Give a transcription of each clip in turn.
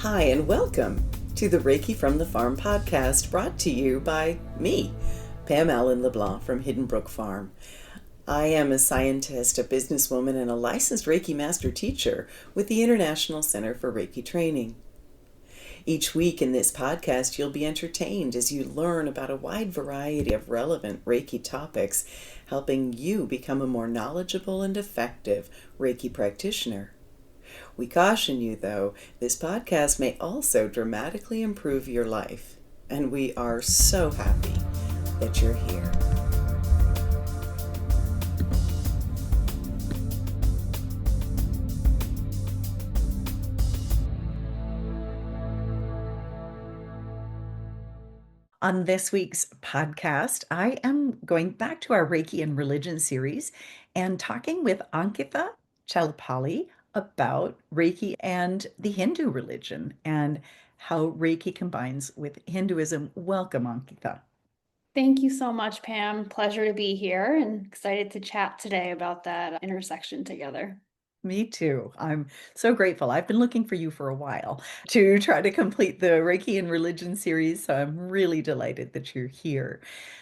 Hi, and welcome to the Reiki from the Farm podcast, brought to you by me, Pam Allen-LeBlanc from Hidden Brook Farm. I am a scientist, a businesswoman, and a licensed Reiki master teacher with the International Center for Reiki Training. Each week in this podcast, you'll be entertained as you learn about a wide variety of relevant Reiki topics, helping you become a more knowledgeable and effective Reiki practitioner. We caution you, though, this podcast may also dramatically improve your life, and we are so happy that you're here. On this week's podcast, I am going back to our Reiki and Religion series and talking with Ankitha Challapalli about Reiki and the Hindu religion and how Reiki combines with Hinduism. Welcome, Ankitha. Thank you so much, Pam. Pleasure to be here and excited to chat today about that intersection together. Me too. I'm so grateful. I've been looking for you for a while to try to complete the Reiki and Religion series, so I'm really delighted that you're here.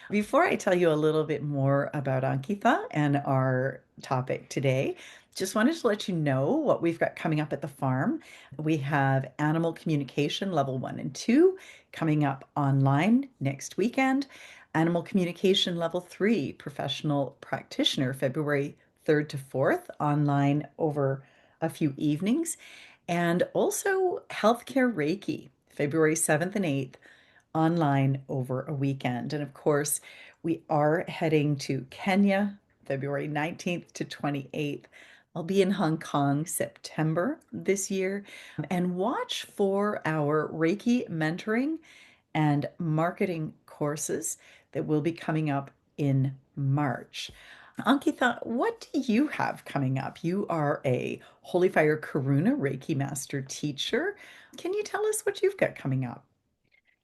Before I tell you a little bit more about Ankitha and our topic today, just wanted to let you know what we've got coming up at the farm. We have Animal Communication Level 1 and 2 coming up online next weekend. Animal Communication Level 3, Professional Practitioner, February 3rd to 4th, online over a few evenings. And also Healthcare Reiki, February 7th and 8th, online over a weekend. And of course, we are heading to Kenya, February 19th to 28th. I'll be in Hong Kong September this year. And watch for our Reiki mentoring and marketing courses that will be coming up in March. Ankitha, what do you have coming up? You are a Holy Fire Karuna Reiki Master teacher. Can you tell us what you've got coming up?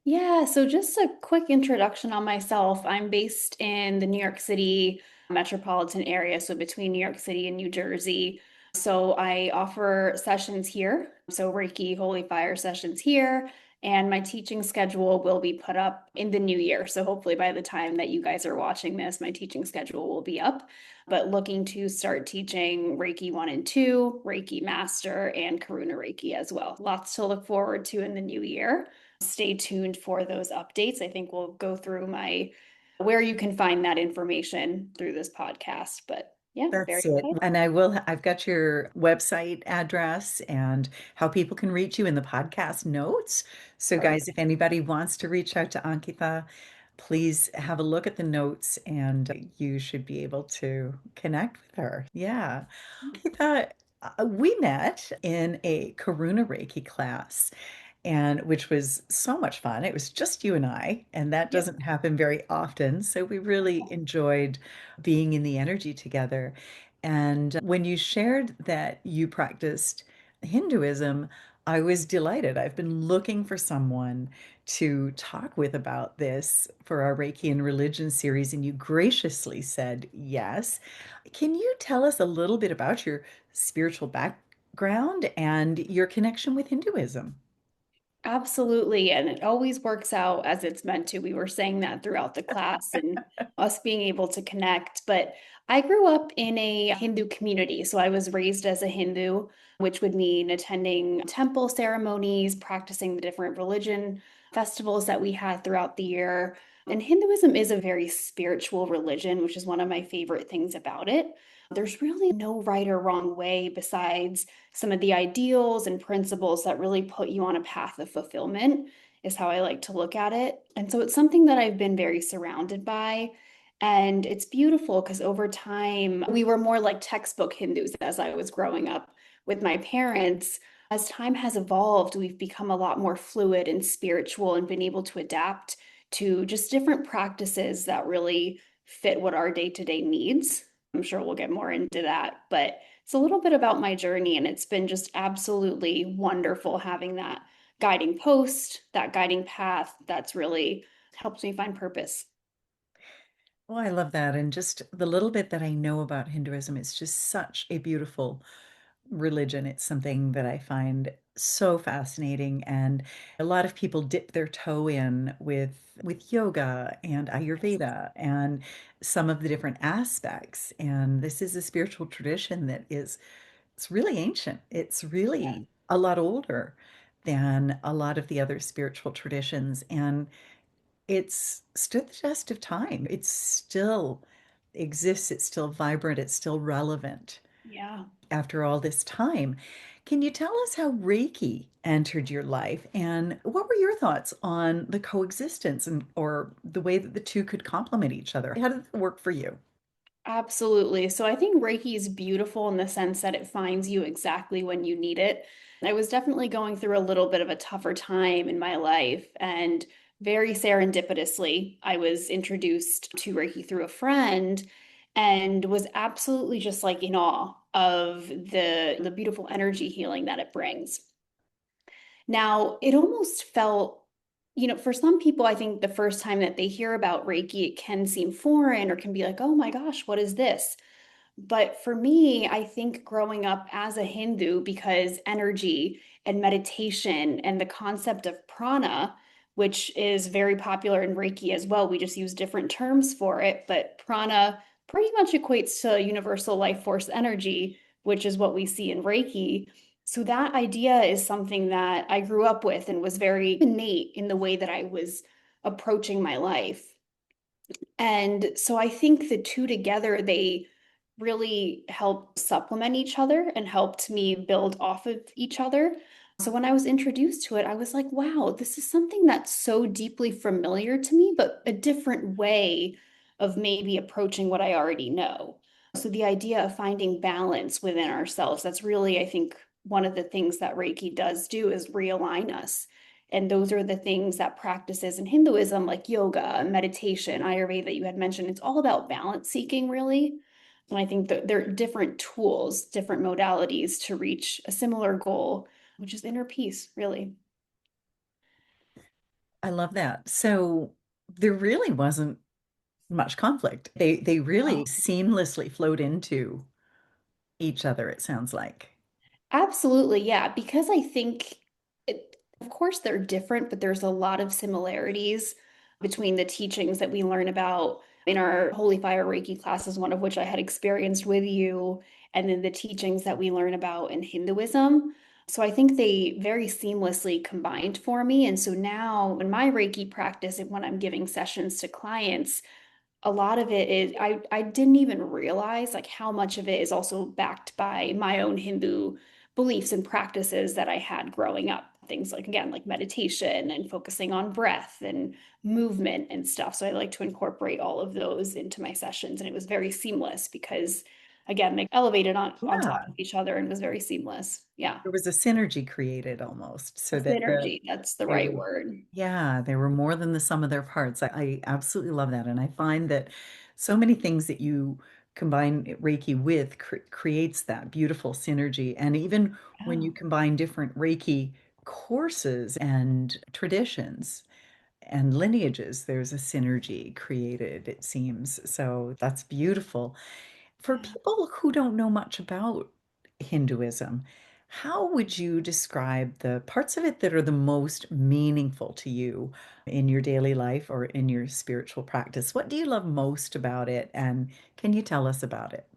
Yeah, so just a quick introduction on myself. I'm based in the New York City metropolitan area, so between New York City and New Jersey. So I offer sessions here, so Reiki Holy Fire sessions here, and my teaching schedule will be put up in the new year. So hopefully by the time that you guys are watching this, my teaching schedule will be up. But looking to start teaching Reiki 1 and 2, Reiki Master, and Karuna Reiki as well. Lots to look forward to in the new year. Stay tuned for those updates. I think we'll go through where you can find that information through this podcast. But yeah, very That's it. excited. And I've got your website address and how people can reach you in the podcast notes. So, guys, if anybody wants to reach out to Ankitha, please have a look at the notes and you should be able to connect with her. Yeah. Ankitha, we met in a Karuna Reiki class, and which was so much fun. It was just you and I, and that Yep. doesn't happen very often. So we really enjoyed being in the energy together. And when you shared that you practiced Hinduism, I was delighted. I've been looking for someone to talk with about this for our Reiki and Religion series, and you graciously said yes. Can you tell us a little bit about your spiritual background and your connection with Hinduism? Absolutely. And it always works out as it's meant to. We were saying that throughout the class and us being able to connect. But I grew up in a Hindu community. So I was raised as a Hindu, which would mean attending temple ceremonies, practicing the different religion festivals that we had throughout the year. And Hinduism is a very spiritual religion, which is one of my favorite things about it. There's really no right or wrong way besides some of the ideals and principles that really put you on a path of fulfillment, is how I like to look at it. And so it's something that I've been very surrounded by. And it's beautiful because over time, we were more like textbook Hindus as I was growing up with my parents. As time has evolved, we've become a lot more fluid and spiritual and been able to adapt to just different practices that really fit what our day to day needs. I'm sure we'll get more into that, but it's a little bit about my journey, and it's been just absolutely wonderful having that guiding post, that guiding path that's really helped me find purpose. Oh, I love that. And just the little bit that I know about Hinduism, it's just such a beautiful religion. It's something that I find so fascinating, and a lot of people dip their toe in with yoga and Ayurveda and some of the different aspects. And this is a spiritual tradition that is it's really ancient. It's Yeah. really a lot older than a lot of the other spiritual traditions, and it's stood the test of time. It still exists, it's still vibrant, it's still relevant Yeah. after all this time. Can you tell us how Reiki entered your life and what were your thoughts on the coexistence and or the way that the two could complement each other? How did it work for you? Absolutely. So I think Reiki is beautiful in the sense that it finds you exactly when you need it. I was definitely going through a little bit of a tougher time in my life, and very serendipitously, I was introduced to Reiki through a friend and was absolutely just like in awe of the beautiful energy healing that it brings. Now, it almost felt, for some people, I think the first time that they hear about Reiki, it can seem foreign or can be like, oh my gosh, what is this? But for me, I think growing up as a Hindu, because energy and meditation and the concept of prana, which is very popular in Reiki as well, we just use different terms for it, but prana pretty much equates to universal life force energy, which is what we see in Reiki. So that idea is something that I grew up with and was very innate in the way that I was approaching my life. And so I think the two together, they really help supplement each other and helped me build off of each other. So when I was introduced to it, I was like, wow, this is something that's so deeply familiar to me, but a different way of maybe approaching what I already know. So the idea of finding balance within ourselves, that's really, I think, one of the things that Reiki does do is realign us. And those are the things that practices in Hinduism, like yoga, meditation, Ayurveda, that you had mentioned. It's all about balance seeking, really. And I think that there are different tools, different modalities to reach a similar goal, which is inner peace, really. I love that. So there really wasn't much conflict. They really No. seamlessly flowed into each other, it sounds like. Absolutely, yeah, because I think of course they're different, but there's a lot of similarities between the teachings that we learn about in our Holy Fire Reiki classes, one of which I had experienced with you, and then the teachings that we learn about in Hinduism. So I think they very seamlessly combined for me. And so now in my Reiki practice, and when I'm giving sessions to clients, a lot of it is I didn't even realize like how much of it is also backed by my own Hindu beliefs and practices that I had growing up. Things like again like meditation and focusing on breath and movement and stuff. So I like to incorporate all of those into my sessions, and it was very seamless because again they elevated on top Yeah, of each other and was very seamless. Yeah. there was a synergy created almost A so that synergy, that's the they right were, word. yeah, they were more than the sum of their parts. I absolutely love that. And I find that so many things that you combine Reiki with creates that beautiful synergy. And even when you Yeah. combine different Reiki courses and traditions, and lineages, there's a synergy created, it seems. So that's beautiful. For Yeah. people who don't know much about Hinduism, how would you describe the parts of it that are the most meaningful to you in your daily life or in your spiritual practice? What do you love most about it? And can you tell us about it?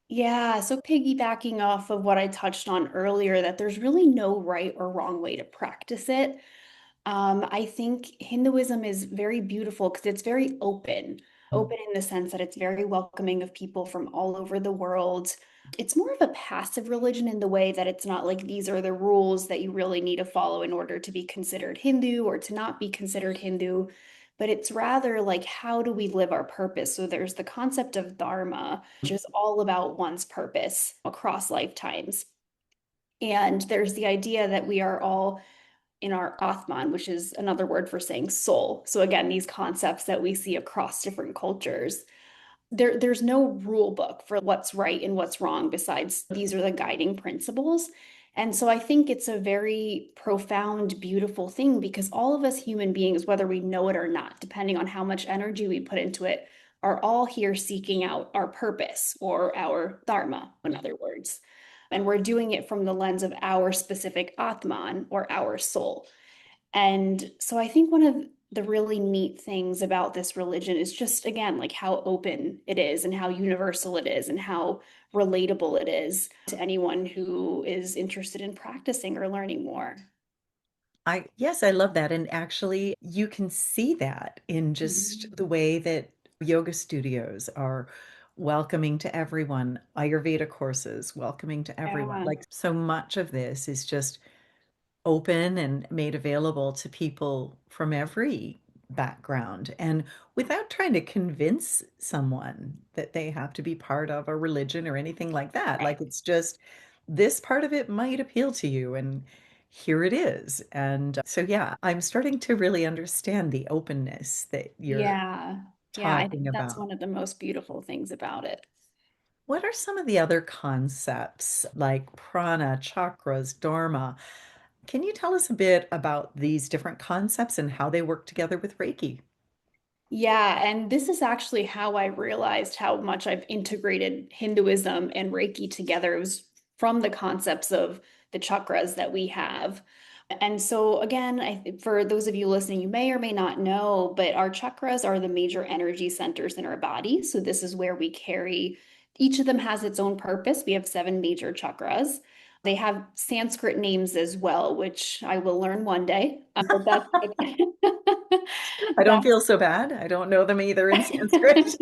Yeah, so piggybacking off of what I touched on earlier, that there's really no right or wrong way to practice it. I think Hinduism is very beautiful because it's very open, open in the sense that it's very welcoming of people from all over the world. It's more of a passive religion in the way that it's not like these are the rules that you really need to follow in order to be considered Hindu or to not be considered Hindu, but it's rather like how do we live our purpose? So there's the concept of dharma, which is all about one's purpose across lifetimes. And there's the idea that we are all in our Atman, which is another word for saying soul. So again, these concepts that we see across different cultures. There's no rule book for what's right and what's wrong besides these are the guiding principles. And so I think it's a very profound, beautiful thing because all of us human beings, whether we know it or not, depending on how much energy we put into it, are all here seeking out our purpose or our dharma, in other words. And we're doing it from the lens of our specific Atman or our soul. And so I think one of the really neat things about this religion is just, again, like how open it is and how universal it is and how relatable it is to anyone who is interested in practicing or learning more. Yes, I love that. And actually, you can see that in just Mhm. the way that yoga studios are welcoming to everyone, Ayurveda courses, welcoming to everyone. Yeah. Like so much of this is just open and made available to people from every background and without trying to convince someone that they have to be part of a religion or anything like that. Right. Like it's just this part of it might appeal to you and here it is. And so, yeah, I'm starting to really understand the openness that you're Yeah. Yeah, I talking think that's about. one of the most beautiful things about it. What are some of the other concepts like prana, chakras, dharma? Can you tell us a bit about these different concepts and how they work together with Reiki? Yeah, and this is actually how I realized how much I've integrated Hinduism and Reiki together. It was from the concepts of the chakras that we have. And so, again, for those of you listening, you may or may not know, but our chakras are the major energy centers in our body. So, this is where we carry, each of them has its own purpose. We have seven major chakras. They have Sanskrit names as well, which I will learn one day. But I don't that's feel so bad. I don't know them either in Sanskrit.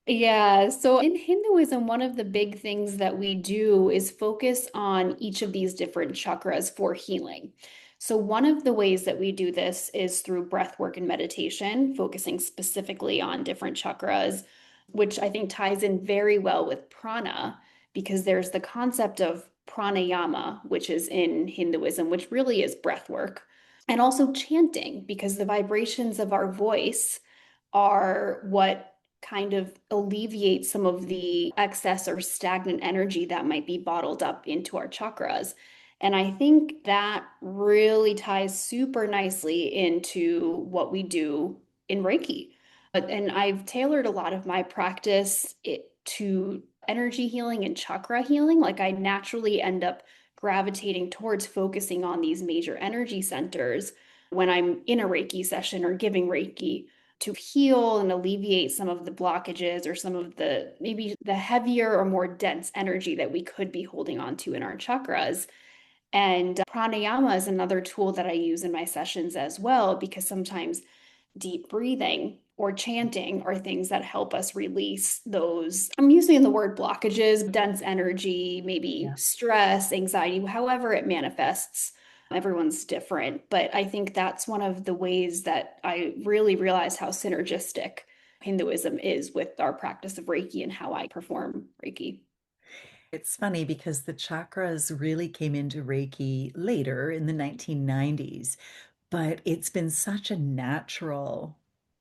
Yeah, so in Hinduism, one of the big things that we do is focus on each of these different chakras for healing. So, one of the ways that we do this is through breath work and meditation, focusing specifically on different chakras, which I think ties in very well with prana, because there's the concept of pranayama, which is in Hinduism, which really is breath work, and also chanting, because the vibrations of our voice are what kind of alleviate some of the excess or stagnant energy that might be bottled up into our chakras. And I think that really ties super nicely into what we do in Reiki. And I've tailored a lot of my practice to energy healing and chakra healing. Like I naturally end up gravitating towards focusing on these major energy centers when I'm in a Reiki session or giving Reiki to heal and alleviate some of the blockages or some of the maybe the heavier or more dense energy that we could be holding on to in our chakras. And pranayama is another tool that I use in my sessions as well, because sometimes deep breathing or chanting are things that help us release those. I'm using the word blockages, dense energy, maybe Yeah. stress, anxiety, however it manifests. Everyone's different, but I think that's one of the ways that I really realize how synergistic Hinduism is with our practice of Reiki and how I perform Reiki. It's funny because the chakras really came into Reiki later in the 1990s, but it's been such a natural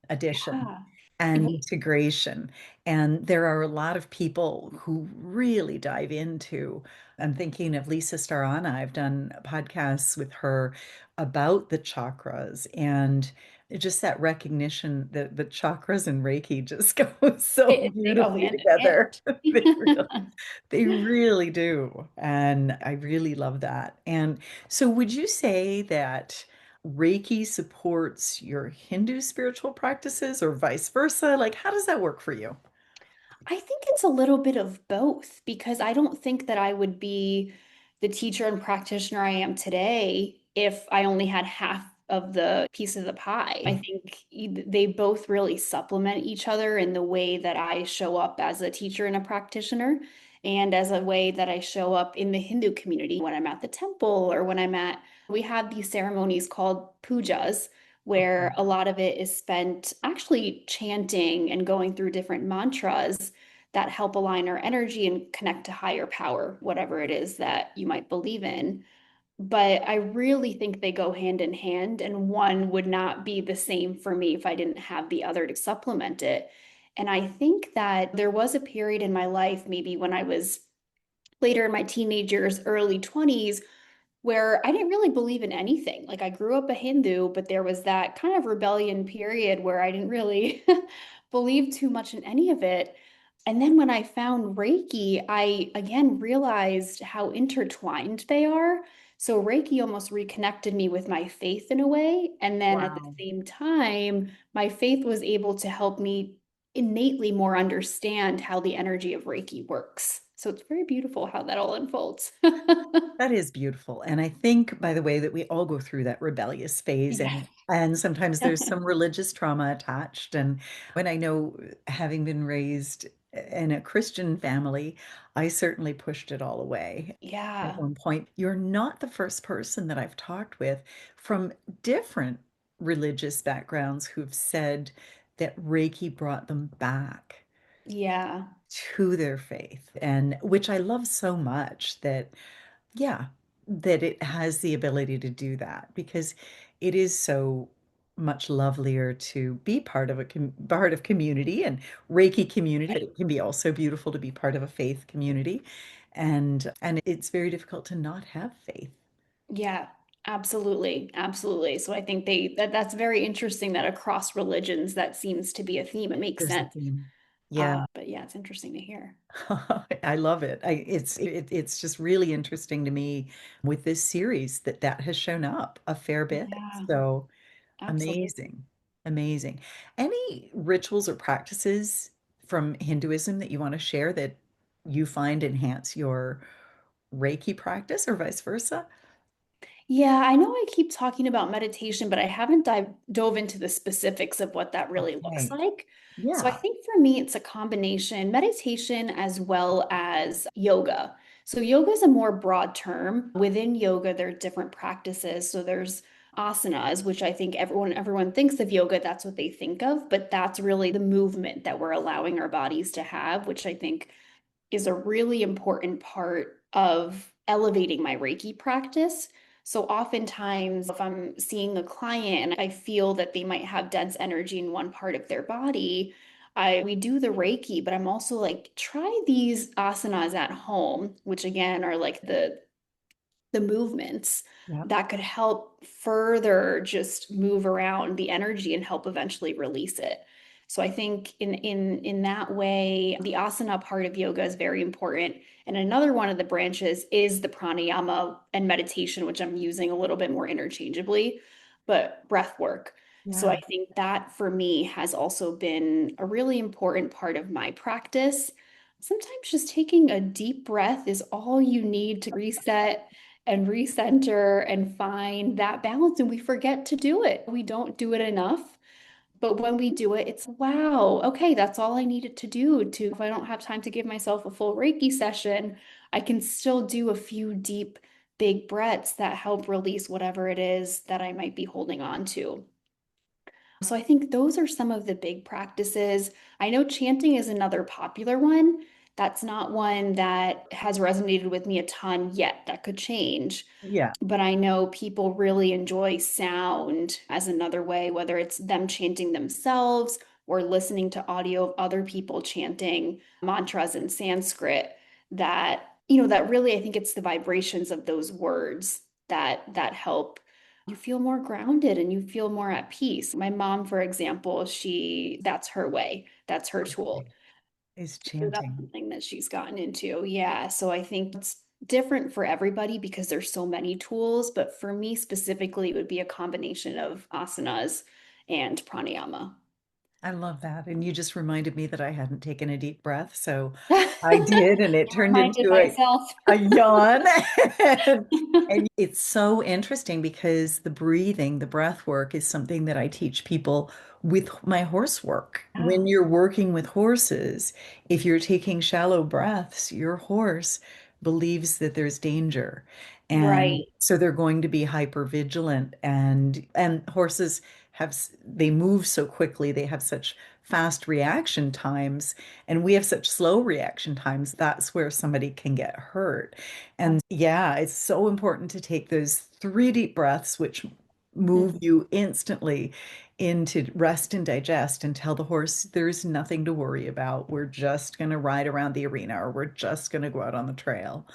addition Yeah. and integration. And there are a lot of people who really dive into. I'm thinking of Lisa Starana. I've done podcasts with her about the chakras and just that recognition that the chakras and Reiki just go so They go beautifully hand in together. They really, hand. they really do. And I really love that. And so would you say that Reiki supports your Hindu spiritual practices or vice versa? Like, how does that work for you? I think it's a little bit of both because I don't think that I would be the teacher and practitioner I am today if I only had half of the piece of the pie. I think they both really supplement each other in the way that I show up as a teacher and a practitioner, and as a way that I show up in the Hindu community when I'm at the temple or when we have these ceremonies called pujas where a lot of it is spent actually chanting and going through different mantras that help align our energy and connect to higher power, whatever it is that you might believe in. But I really think they go hand in hand, and one would not be the same for me if I didn't have the other to supplement it. And I think that there was a period in my life, maybe when I was later in my teenage years, early 20s, where I didn't really believe in anything. Like I grew up a Hindu, but there was that kind of rebellion period where I didn't really believe too much in any of it. And then when I found Reiki, I again realized how intertwined they are. So Reiki almost reconnected me with my faith in a way. And then at the Wow. same time, my faith was able to help me innately more understand how the energy of Reiki works. So it's very beautiful how that all unfolds. That is beautiful. And I think, by the way, that we all go through that rebellious phase Yeah. and sometimes there's some religious trauma attached. And when I know, having been raised in a Christian family, I certainly pushed it all away. At Yeah. one point, you're not the first person that I've talked with from different religious backgrounds who've said that Reiki brought them back Yeah. to their faith, and which I love so much that, yeah, that it has the ability to do that because it is so much lovelier to be part of part of community and Reiki community, but it can be also beautiful to be part of a faith community. And it's very difficult to not have faith. Yeah, absolutely. Absolutely. So I think that's very interesting that across religions that seems to be a theme. It makes There's a sense. theme. Yeah. But yeah, it's interesting to hear. I love it. It's just really interesting to me with this series that that has shown up a fair bit. Yeah, So absolutely. amazing. Amazing. Any rituals or practices from Hinduism that you want to share that you find enhance your Reiki practice or vice versa? Yeah, I know I keep talking about meditation, but I haven't dove into the specifics of what that really looks Okay. like. So I Yeah. think for me, it's a combination meditation as well as yoga. So yoga is a more broad term. Within yoga, there are different practices. So there's asanas, which I think everyone thinks of yoga, that's what they think of, but that's really the movement that we're allowing our bodies to have, which I think is a really important part of elevating my Reiki practice. So oftentimes, if I'm seeing a client and I feel that they might have dense energy in one part of their body, I we do the Reiki, but I'm also like, try these asanas at home, which again are like the movements Yeah. that could help further just move around the energy and help eventually release it. So I think in that way, the asana part of yoga is very important. And another one of the branches is the pranayama and meditation, which I'm using a little bit more interchangeably, but breath work. So I Yeah. think that for me has also been a really important part of my practice. Sometimes just taking a deep breath is all you need to reset and recenter and find that balance. And we forget to do it. We don't do it enough. But when we do it, it's wow, okay, that's all I needed to do to, if I don't have time to give myself a full Reiki session, I can still do a few deep, big breaths that help release whatever it is that I might be holding on to. So I think those are some of the big practices. I know chanting is another popular one. That's not one that has resonated with me a ton yet. That could change. Yeah. But I know people really enjoy sound as another way, whether it's them chanting themselves or listening to audio of other people chanting mantras in Sanskrit that, that really, I think it's the vibrations of those words that help you feel more grounded and you feel more at peace. My mom, for example, that's her way. That's her tool. Okay. Is So that's chanting. something that she's gotten into. Yeah. So I think it's different for everybody because there's so many tools. But for me specifically, it would be a combination of asanas and pranayama. I love that. And you just reminded me that I hadn't taken a deep breath. So I I did, and it turned reminded into myself. a yawn. And it's so interesting because the breathing, the breath work is something that I teach people with my horse work. When Oh, you're working with horses, if you're taking shallow breaths, your horse believes that there's danger. And right. so they're going to be hyper vigilant and horses they move so quickly, they have such fast reaction times, and we have such slow reaction times. That's where somebody can get hurt. And yeah, it's so important to take those three deep breaths, which move you instantly into rest and digest and tell the horse there's nothing to worry about. We're just going to ride around the arena or we're just going to go out on the trail.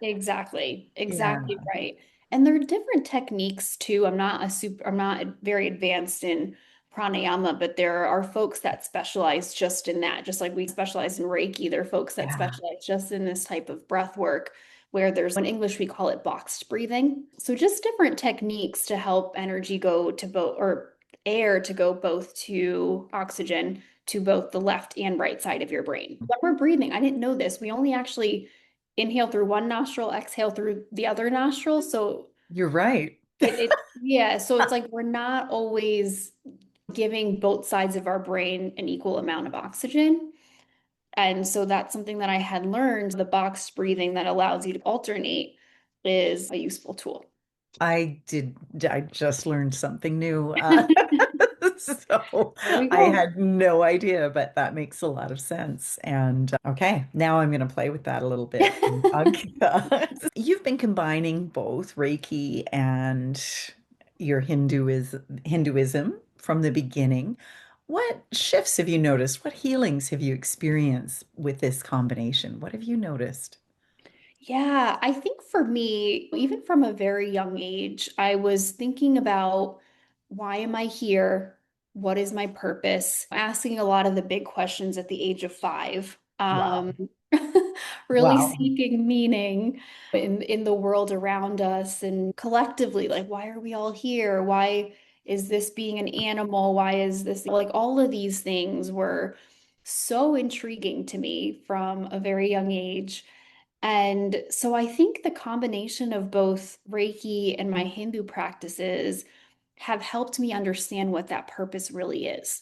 Exactly. Exactly Yeah. right. And there are different techniques too. I'm not very advanced in pranayama, but there are folks that specialize just in that. Just like we specialize in Reiki, there are folks that Yeah. specialize just in this type of breath work where there's in English we call it boxed breathing. So just different techniques to help energy go to both or air to go both to oxygen to both the left and right side of your brain. When we're breathing, I didn't know this. We only actually inhale through one nostril, exhale through the other nostril. So You're right. yeah, so it's like we're not always giving both sides of our brain an equal amount of oxygen. And so that's something that I had learned. The box breathing that allows you to alternate is a useful tool. I just learned something new. So There we I go. had no idea, but that makes a lot of sense. And okay, now I'm going to play with that a little bit. Ankitha. You've been combining both Reiki and your Hinduism from the beginning. What shifts have you noticed? What healings have you experienced with this combination? What have you noticed? Yeah, I think for me, even from a very young age, I was thinking about why am I here? What is my purpose? Asking a lot of the big questions at the age of 5. Wow. Really Wow. seeking meaning in the world around us and collectively, like why are we all here? Why is this being an animal? Why is this like all of these things were so intriguing to me from a very young age. And so I think the combination of both Reiki and my Hindu practices have helped me understand what that purpose really is,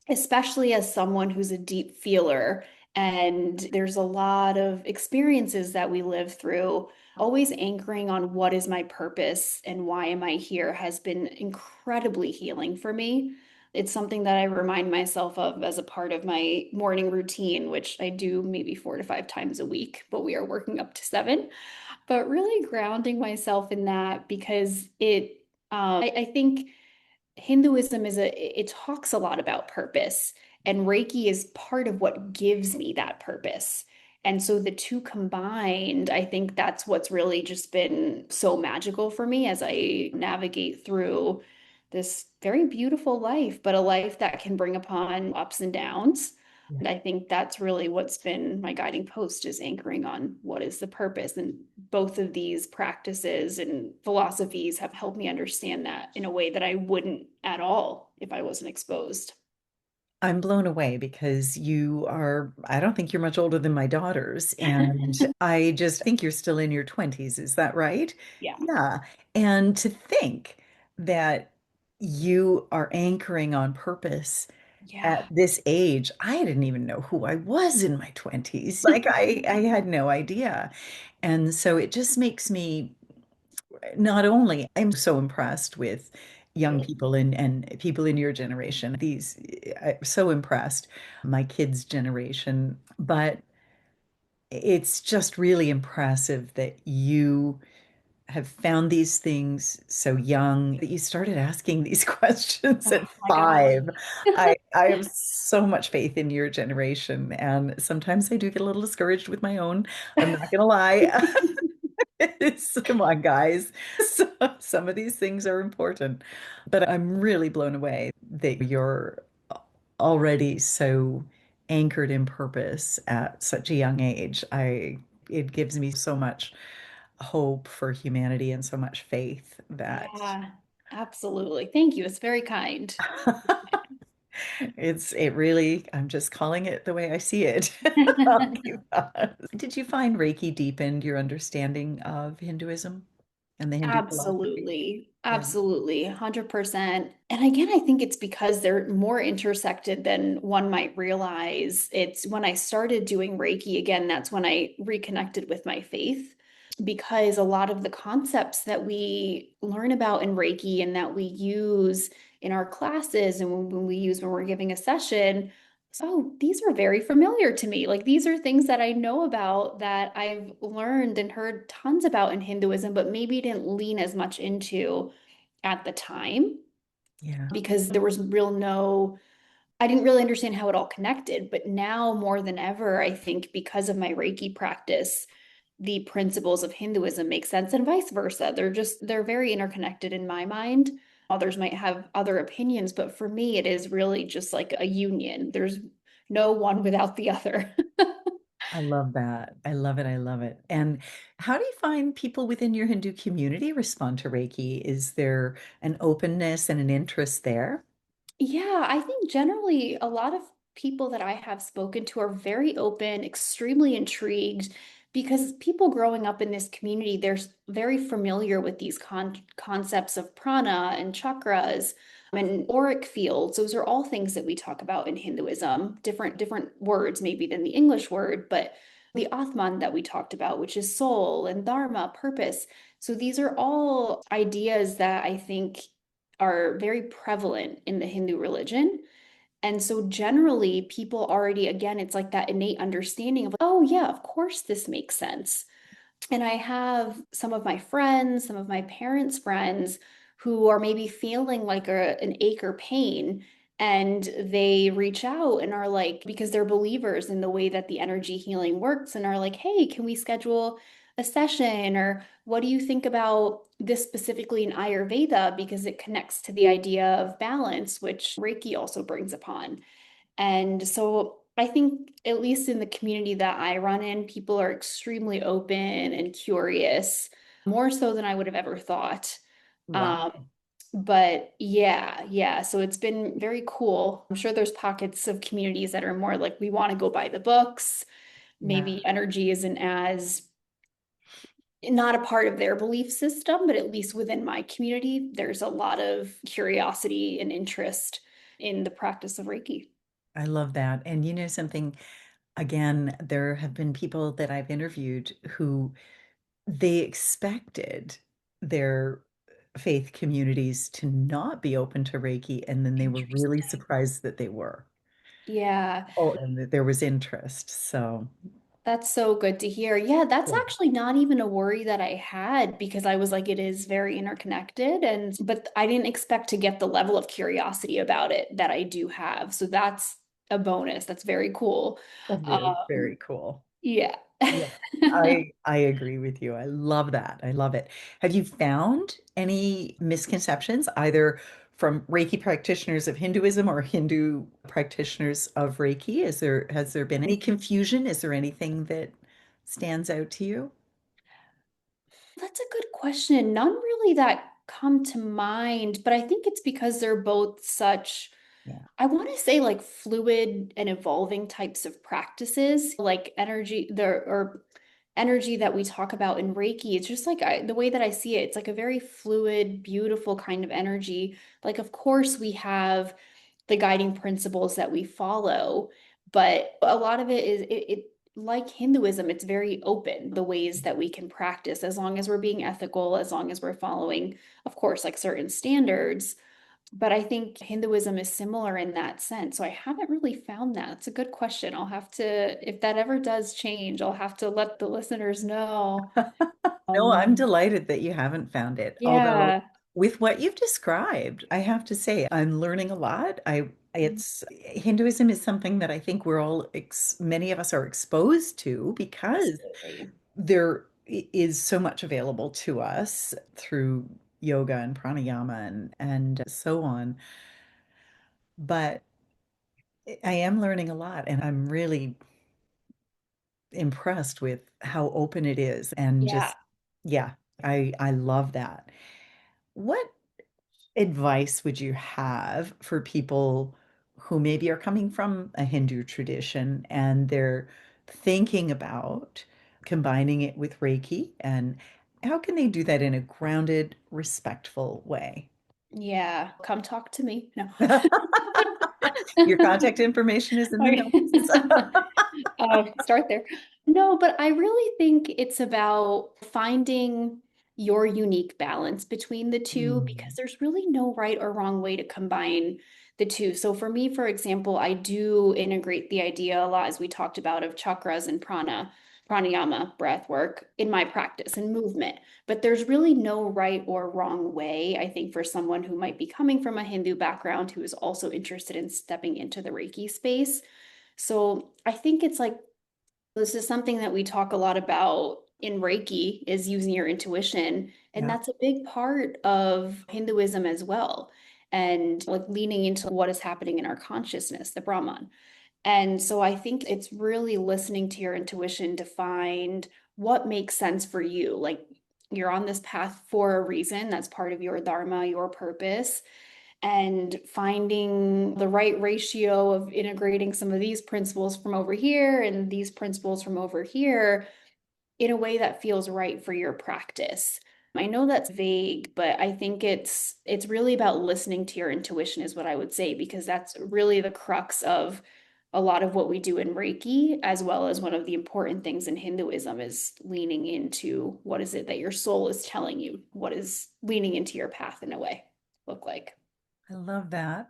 especially as someone who's a deep feeler. And there's a lot of experiences that we live through. Always anchoring on what is my purpose and why am I here has been incredibly healing for me. It's something that I remind myself of as a part of my morning routine, which I do maybe 4 to 5 times a week, but we are working up to 7. But really grounding myself in that because I think Hinduism it talks a lot about purpose, and Reiki is part of what gives me that purpose. And so the two combined, I think that's what's really just been so magical for me as I navigate through this very beautiful life, but a life that can bring upon ups and downs. And I think that's really what's been my guiding post is anchoring on what is the purpose. And both of these practices and philosophies have helped me understand that in a way that I wouldn't at all if I wasn't exposed. I'm blown away because I don't think you're much older than my daughters. And I just think you're still in your 20s. Is that right? Yeah. Yeah. And to think that you are anchoring on purpose at Yeah. this age, I didn't even know who I was in my 20s. Like I had no idea. And so it just makes me not only I'm so impressed with young people and people in your generation, I'm so impressed, my kids' generation, but it's just really impressive that you have found these things so young, that you started asking these questions Oh at my gosh. 5. I have so much faith in your generation, and sometimes I do get a little discouraged with my own. I'm not gonna lie. Come on, guys. So, some of these things are important, but I'm really blown away that you're already so anchored in purpose at such a young age. It gives me so much hope for humanity and so much faith that Yeah, absolutely. Thank you. It's very kind. it really, I'm just calling it the way I see it. Did you find Reiki deepened your understanding of Hinduism and the Hindu philosophy? Absolutely. Yeah. Absolutely. 100%. And again, I think it's because they're more intersected than one might realize. It's when I started doing Reiki again, that's when I reconnected with my faith because a lot of the concepts that we learn about in Reiki and that we use in our classes and when we use when we're giving a session, oh, these are very familiar to me. Like these are things that I know about that I've learned and heard tons about in Hinduism, but maybe didn't lean as much into at the time Yeah. because there was real no, I didn't really understand how it all connected. But now more than ever, I think because of my Reiki practice, the principles of Hinduism make sense and vice versa. They're very interconnected in my mind. Others might have other opinions, but for me, it is really just like a union. There's no one without the other. I love that. I love it. I love it. And how do you find people within your Hindu community respond to Reiki? Is there an openness and an interest there? Yeah, I think generally a lot of people that I have spoken to are very open, extremely intrigued, because people growing up in this community, they're very familiar with these concepts of prana and chakras and auric fields. Those are all things that we talk about in Hinduism, different words maybe than the English word, but the Atman that we talked about, which is soul and dharma, purpose. So these are all ideas that I think are very prevalent in the Hindu religion. And so generally, people already, again, it's like that innate understanding of, oh, yeah, of course this makes sense. And I have some of my friends, some of my parents' friends who are maybe feeling like an ache or pain. And they reach out and are like, because they're believers in the way that the energy healing works, and are like, hey, can we schedule a session? Or what do you think about this specifically in Ayurveda? Because it connects to the idea of balance, which Reiki also brings upon. And so I think, at least in the community that I run in, people are extremely open and curious, more so than I would have ever thought. Um, Wow. but yeah. So it's been very cool. I'm sure there's pockets of communities that are more like, we want to go by the books. Yeah. Maybe energy isn't as not a part of their belief system, but at least within my community, there's a lot of curiosity and interest in the practice of Reiki. I love that. And you know something, again, there have been people that I've interviewed who they expected their faith communities to not be open to Reiki, and then they were really Interesting. surprised that they were. Yeah, Oh, and that there was interest. So, that's so good to hear. Yeah, that's yeah. actually not even a worry that I had, because I was like, it is very interconnected, and but I didn't expect to get the level of curiosity about it that I do have. So that's a bonus. That's very cool. That is Um, very cool. yeah. Yeah, I agree with you. I love that. I love it. Have you found any misconceptions either from Reiki practitioners of Hinduism or Hindu practitioners of Reiki? Has there been any confusion? Is there anything that stands out to you? That's a good question. None really that come to mind, but I think it's because they're both such, Yeah. I want to say, like fluid and evolving types of practices, like energy there, or energy that we talk about in Reiki. It's just like the way that I see it, it's like a very fluid, beautiful kind of energy. Like, of course, we have the guiding principles that we follow, but a lot of it is like Hinduism, it's very open, the ways that we can practice, as long as we're being ethical, as long as we're following, of course, like certain standards. But I think Hinduism is similar in that sense. So I haven't really found that. It's a good question. I'll have to, if that ever does change, I'll have to let the listeners know. No, I'm Um, delighted that you haven't found it. Although, yeah, with what you've described, I have to say I'm learning a lot. It's Hinduism is something that I think we're all many of us are exposed to because absolutely. there is so much available to us through yoga and pranayama and so on. But I am learning a lot, and I'm really impressed with how open it is, and Yeah. just yeah, I love that. What advice would you have for people who maybe are coming from a Hindu tradition and they're thinking about combining it with Reiki, and how can they do that in a grounded, respectful way? Yeah. Come talk to me. No. Your contact information is in the Okay. notes. Start there. No, but I really think it's about finding your unique balance between the two, because Mm, there's really no right or wrong way to combine the two. So for me, for example, I do integrate the idea a lot, as we talked about, of chakras and pranayama, breath work in my practice and movement. But there's really no right or wrong way, I think, for someone who might be coming from a Hindu background who is also interested in stepping into the Reiki space. So I think it's like, this is something that we talk a lot about in Reiki is using your intuition. And Yeah. that's a big part of Hinduism as well. And like leaning into what is happening in our consciousness, the Brahman. And so I think it's really listening to your intuition to find what makes sense for you. Like you're on this path for a reason. That's part of your dharma, your purpose, and finding the right ratio of integrating some of these principles from over here and these principles from over here in a way that feels right for your practice. I know that's vague, but I think it's really about listening to your intuition is what I would say, because that's really the crux of a lot of what we do in Reiki, as well as one of the important things in Hinduism is leaning into what is it that your soul is telling you, what is leaning into your path in a way look like. I love that.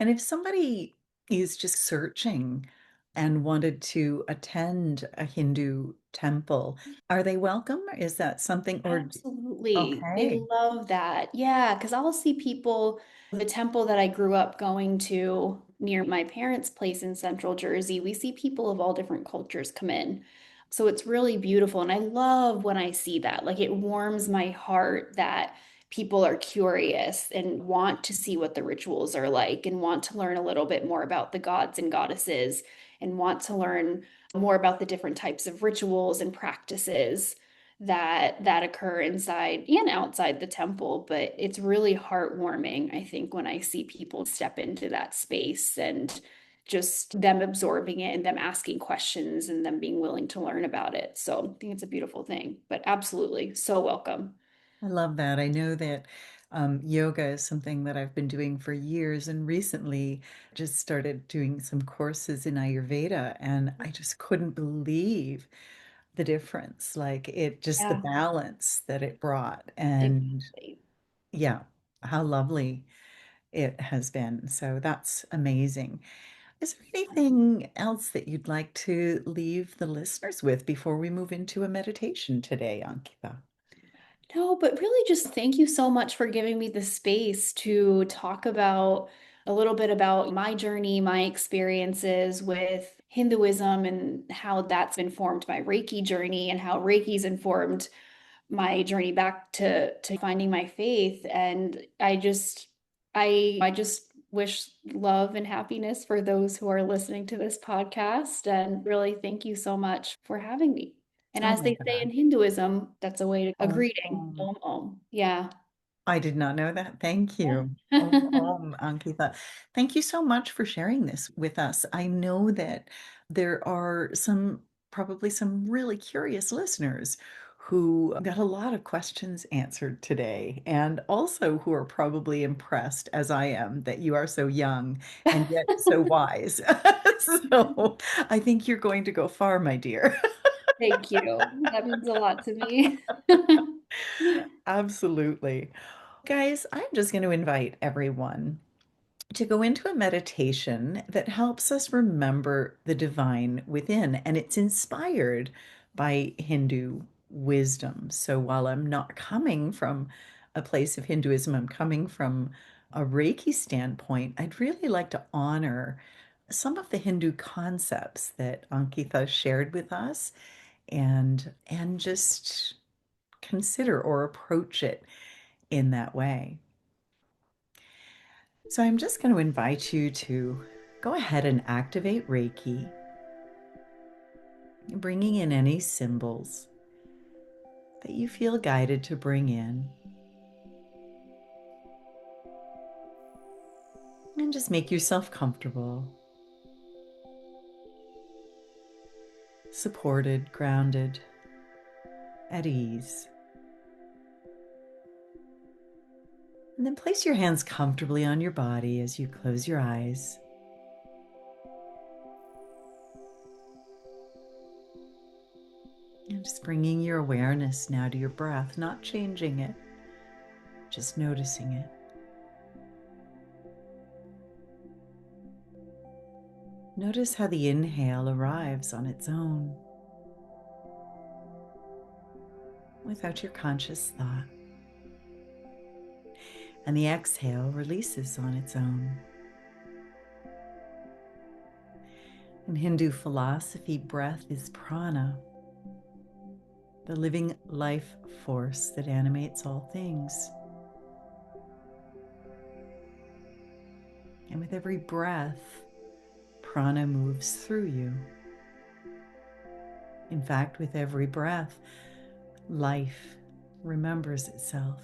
And if somebody is just searching and wanted to attend a Hindu temple, are they welcome? Is that something, or Absolutely. They okay? love that. Yeah, because I'll see people, the temple that I grew up going to near my parents' place in Central Jersey, we see people of all different cultures come in. So it's really beautiful. And I love when I see that. Like it warms my heart that people are curious and want to see what the rituals are like and want to learn a little bit more about the gods and goddesses and want to learn more about the different types of rituals and practices that occur inside and outside the temple. But it's really heartwarming, I think, when I see people step into that space and just them absorbing it and them asking questions and them being willing to learn about it. So I think it's a beautiful thing, but absolutely so welcome. I love that. I know that yoga is something that I've been doing for years, and recently just started doing some courses in Ayurveda, and I just couldn't believe the difference. Like it just the Yeah, balance that it brought. And exactly. yeah, how lovely it has been. So that's amazing. Is there anything else that you'd like to leave the listeners with before we move into a meditation today, Ankita? No, but really just thank you so much for giving me the space to talk about a little bit about my journey, my experiences with Hinduism and how that's informed my Reiki journey and how Reiki's informed my journey back to finding my faith. And I just wish love and happiness for those who are listening to this podcast. And really thank you so much for having me. And Oh as my they say God. in Hinduism, that's a Om, greeting. om. Om om. Yeah. I did not know that. Thank you. Ankitha. Thank you so much for sharing this with us. I know that there are probably some really curious listeners who got a lot of questions answered today, and also who are probably impressed, as I am, that you are so young and yet so wise. So I think you're going to go far, my dear. Thank you. That means a lot to me. Absolutely. Guys, I'm just going to invite everyone to go into a meditation that helps us remember the divine within, and it's inspired by Hindu wisdom. So while I'm not coming from a place of Hinduism, I'm coming from a Reiki standpoint, I'd really like to honor some of the Hindu concepts that Ankitha shared with us and just consider or approach it in that way. So I'm just going to invite you to go ahead and activate Reiki, bringing in any symbols that you feel guided to bring in. And just make yourself comfortable, supported, grounded, at ease. And then place your hands comfortably on your body as you close your eyes. And just bringing your awareness now to your breath, not changing it, just noticing it. Notice how the inhale arrives on its own without your conscious thought, and the exhale releases on its own. In Hindu philosophy, breath is prana, the living life force that animates all things. And with every breath, prana moves through you. In fact, with every breath, life remembers itself.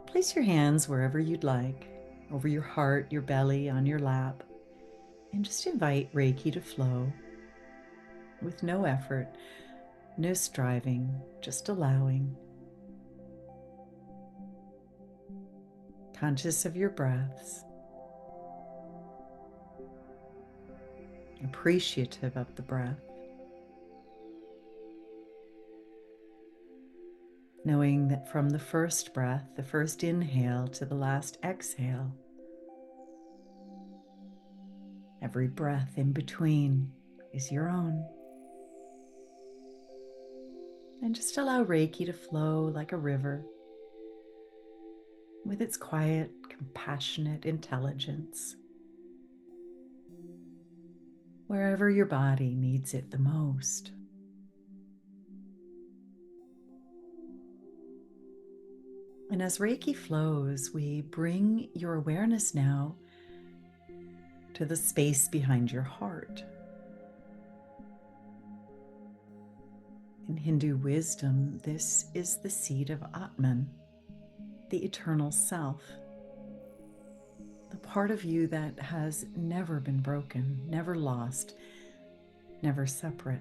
Place your hands wherever you'd like, over your heart, your belly, on your lap, and just invite Reiki to flow with no effort, no striving, just allowing. Conscious of your breaths, appreciative of the breath, knowing that from the first breath, the first inhale to the last exhale, every breath in between is your own. And just allow Reiki to flow like a river with its quiet, compassionate intelligence, wherever your body needs it the most. And as Reiki flows, we bring your awareness now to the space behind your heart. In Hindu wisdom, this is the seat of Atman, the eternal self, the part of you that has never been broken, never lost, never separate.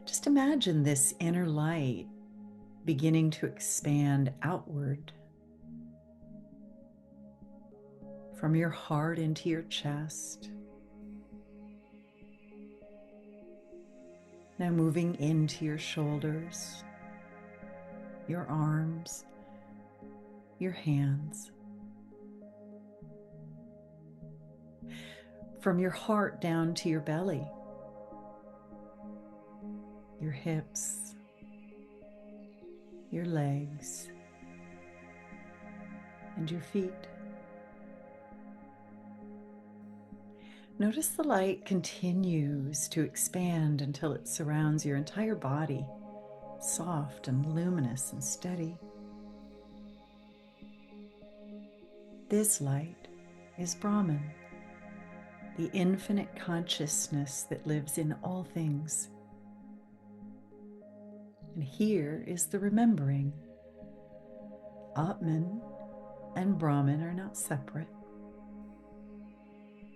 Just imagine this inner light beginning to expand outward from your heart into your chest. Now moving into your shoulders, your arms, your hands. From your heart down to your belly, your hips, your legs, and your feet. Notice the light continues to expand until it surrounds your entire body, soft and luminous and steady. This light is Brahman, the infinite consciousness that lives in all things. And here is the remembering. Atman and Brahman are not separate.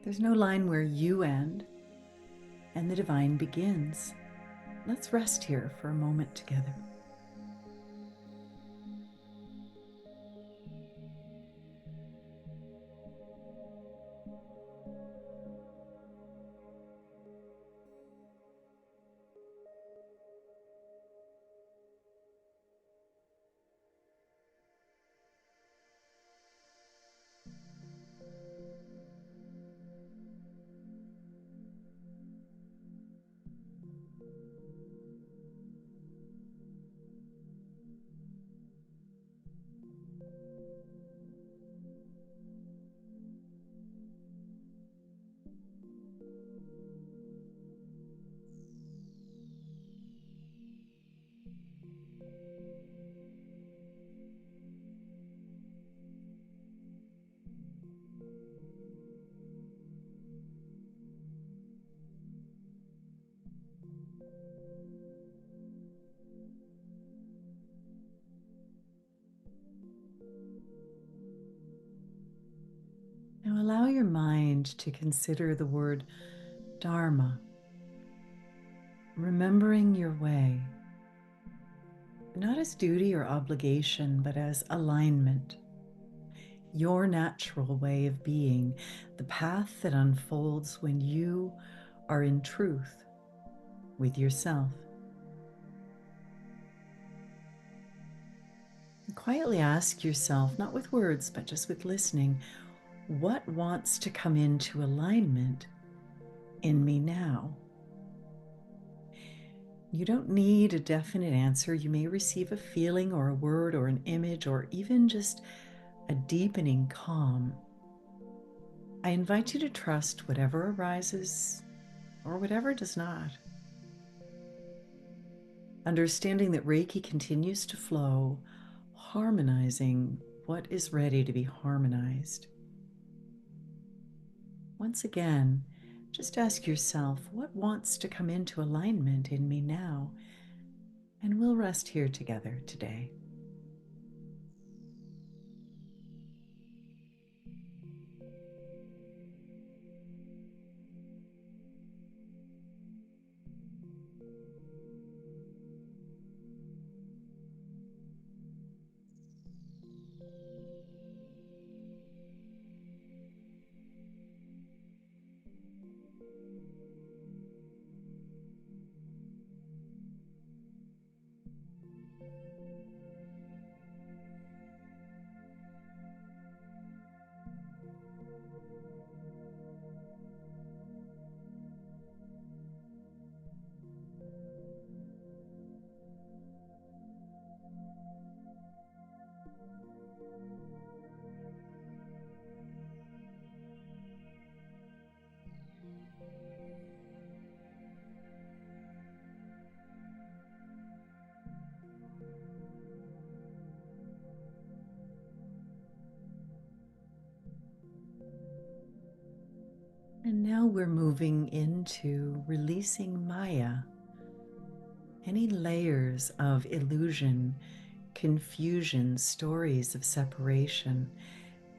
There's no line where you end and the divine begins. Let's rest here for a moment together. Now allow your mind to consider the word Dharma, remembering your way, not as duty or obligation, but as alignment, your natural way of being, the path that unfolds when you are in truth with yourself. And quietly ask yourself, not with words, but just with listening, what wants to come into alignment in me now? You don't need a definite answer. You may receive a feeling or a word or an image or even just a deepening calm I invite you to trust whatever arises or whatever does not. Understanding that Reiki continues to flow, harmonizing what is ready to be harmonized. Once again, just ask yourself, what wants to come into alignment in me now? And we'll rest here together today. And now we're moving into releasing Maya, any layers of illusion, confusion, stories of separation.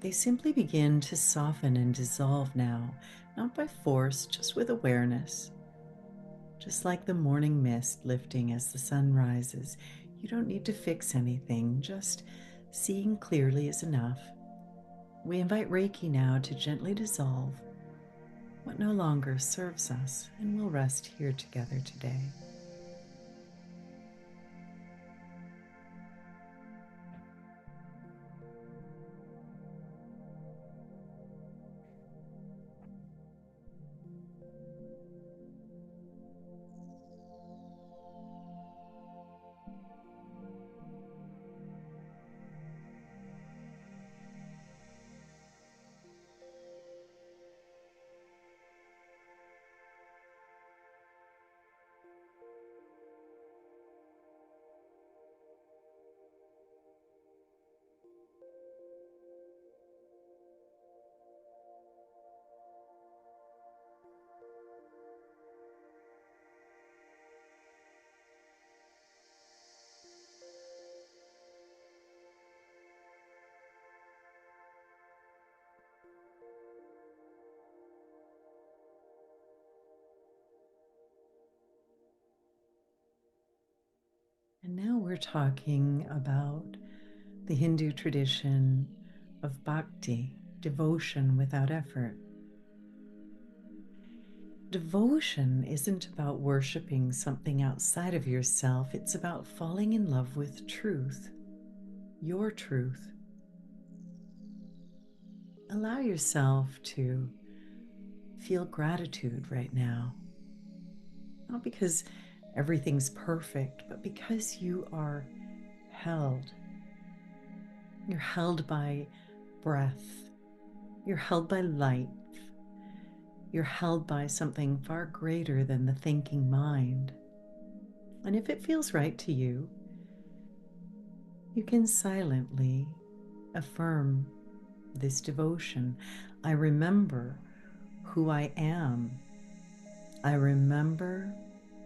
They simply begin to soften and dissolve now, not by force, just with awareness. Just like the morning mist lifting as the sun rises, you don't need to fix anything, just seeing clearly is enough. We invite Reiki now to gently dissolve what no longer serves us, and we'll rest here together today. And now we're talking about the Hindu tradition of bhakti, devotion without effort. Devotion isn't about worshiping something outside of yourself, it's about falling in love with truth, your truth. Allow yourself to feel gratitude right now, not because everything's perfect, but because you are held. You're held by breath. You're held by light. You're held by something far greater than the thinking mind. And if it feels right to you, you can silently affirm this devotion. I remember who I am. I remember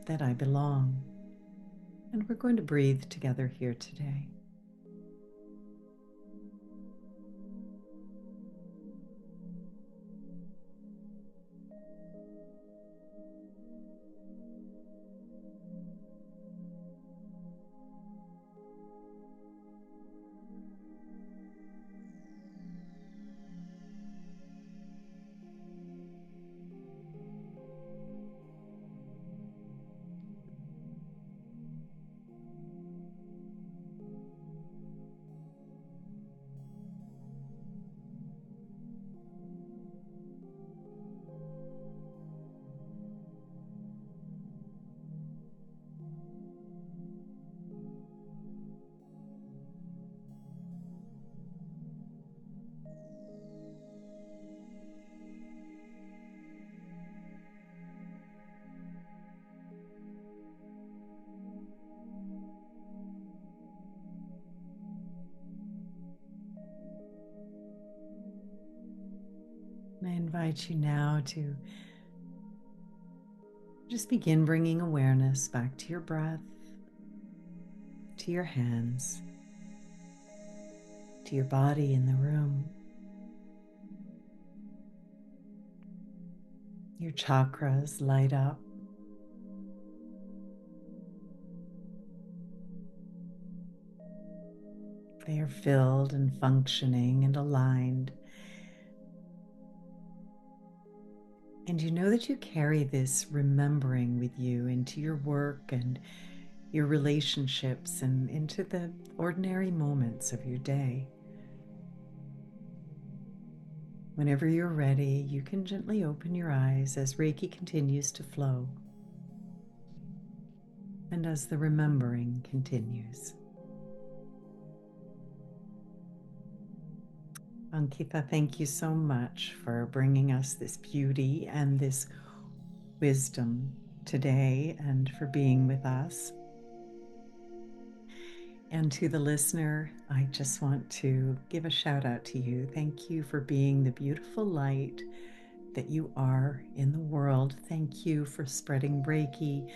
that I belong. And we're going to breathe together here today. invite you now to just begin bringing awareness back to your breath, to your hands, to your body in the room. Your chakras light up. They are filled and functioning and aligned. And you know that you carry this remembering with you into your work and your relationships and into the ordinary moments of your day. Whenever you're ready, you can gently open your eyes as Reiki continues to flow and as the remembering continues. Ankitha, thank you so much for bringing us this beauty and this wisdom today and for being with us. And to the listener, I just want to give a shout out to you. Thank you for being the beautiful light that you are in the world. Thank you for spreading Reiki,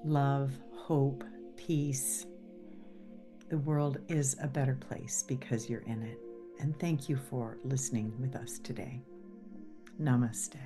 love, hope, peace. The world is a better place because you're in it. And thank you for listening with us today. Namaste.